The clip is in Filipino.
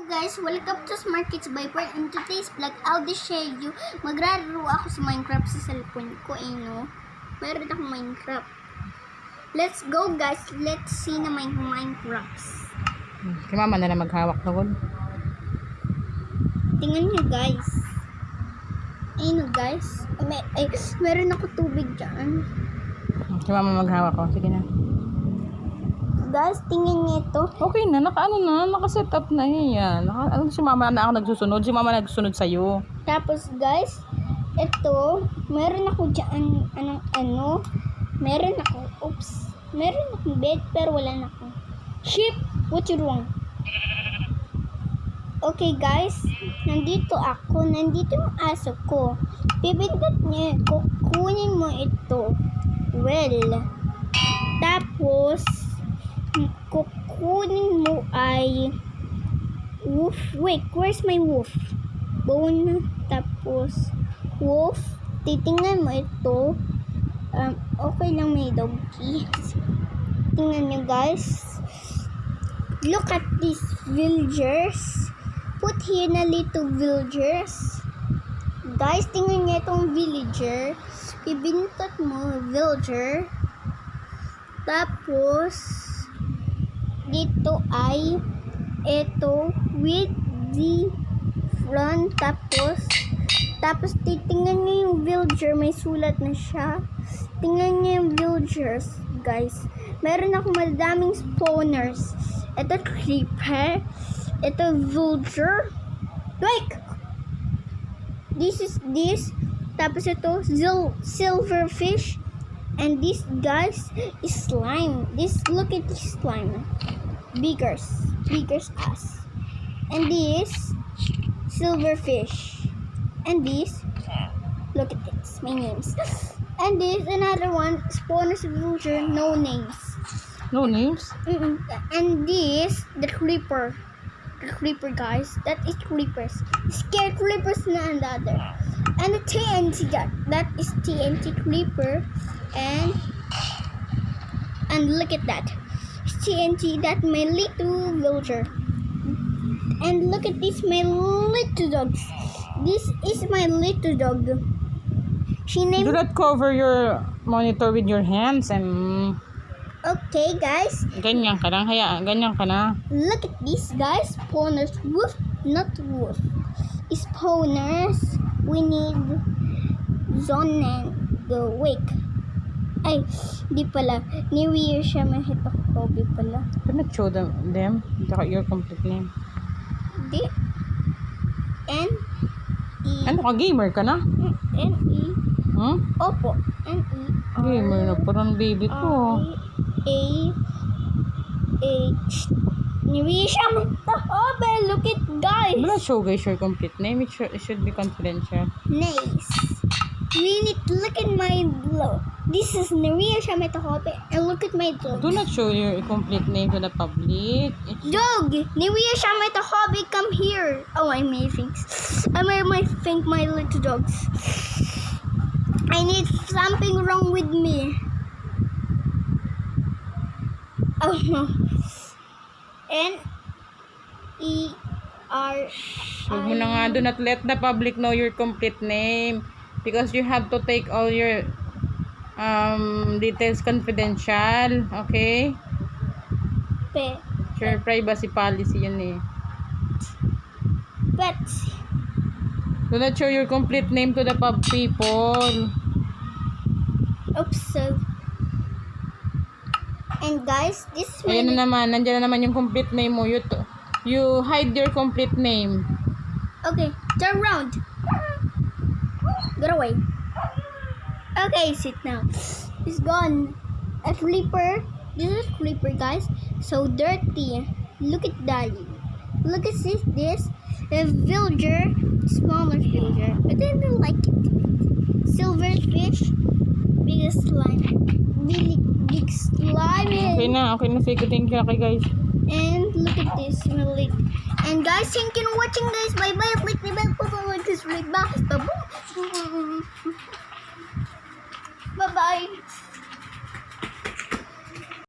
guys, welcome to Smart Kids by Pearl. In today's vlog, I'll share you. Maglaro ako sa Minecraft sa cellphone ko, no? Meron akong Minecraft. Let's go guys, let's see na Minecraft. Si mama na lang maghawak na gud. Tingnan nyo guys. Ayun guys. Meron ako tubig dyan. Si mama maghawak ko. Sige na. Guys, tingnan niyo ito. Okay na, naka-set up na yan. Si mama na ako nagsusunod. Si mama nagsusunod sa'yo. Tapos guys, ito, meron ako dyan, meron akong bed, pero wala na ako. Sheep, what you wrong? Okay guys, nandito yung aso ko. Pipindot niya, kukunin mo ito. Well, tapos, kukunin mo ay wolf. Wait, where's my wolf? Bone. Tapos wolf. Titingnan mo ito. Okay lang may doggy. Tingnan nyo guys. Look at these villagers. Put here na little villagers. Guys, tingnan nyo itong villager. Ibintot mo villager. Tapos dito ay ito with the front, tapos titingnan nyo yung villager, may sulat na siya. Tingnan nyo yung villagers guys, meron ako madaming spawners. Ito creeper, ito villager, like this, tapos ito silverfish. And this guys is slime. Look at this slime. Bigger's ass. And this silverfish. And this, look at this, my names. And this another one, spawners villager, no names. No names? And this, the creeper. The creeper guys, that is creepers. Scared creepers na another. And the TNT that is TNT creeper. And look at that, TNT, that my little villager. And look at this, my little dogs. This is my little dog. She named. Do not cover your monitor with your hands and. Okay guys. Ganyan ka lang, ganyan ka na. Look at this guys, spawners, wolf, not wolf. Spawners, we need zone and the wake. Ay, di pala. New Year siya, may hitokobi pala. Can you show them your complete name? Di. N-E. Ano ka, gamer ka na? N-E. Opo. N-E. Gamer na, parang baby ko. A-H. New Year siya, may hitokobi. Look at guys. Do not show guys your complete name. It should be confidential. Nice. We need to look at my blow. This is Naria Shametahope, and look at my dog. Do not show your complete name to the public. Dog! Naria Shametahope, come here. Oh, I'm amazing. I think my little dogs. I need something wrong with me. Oh no. N-E-R. Huwag mo na nga, do not let the public know your complete name. Because you have to take all your details confidential, okay? Sure, privacy policy yun eh. Betsy. Do not show your complete name to the people. Oops, so. And guys, this is Ayan na naman, nandiyan na naman yung complete name mo. You hide your complete name. Okay, turn around. Get away. Okay, sit now. It's gone. A creeper. This is creeper, guys. So dirty. Look at that. Look at this. A villager. Smaller villager. I didn't like it. Silverfish. Biggest slime. Big slime. Okay na. Sige, thank you. Okay, guys. And look at this. Really. And guys, thank you for watching this. Bye-bye. Click the bell button. Like this right back. Bye-bye.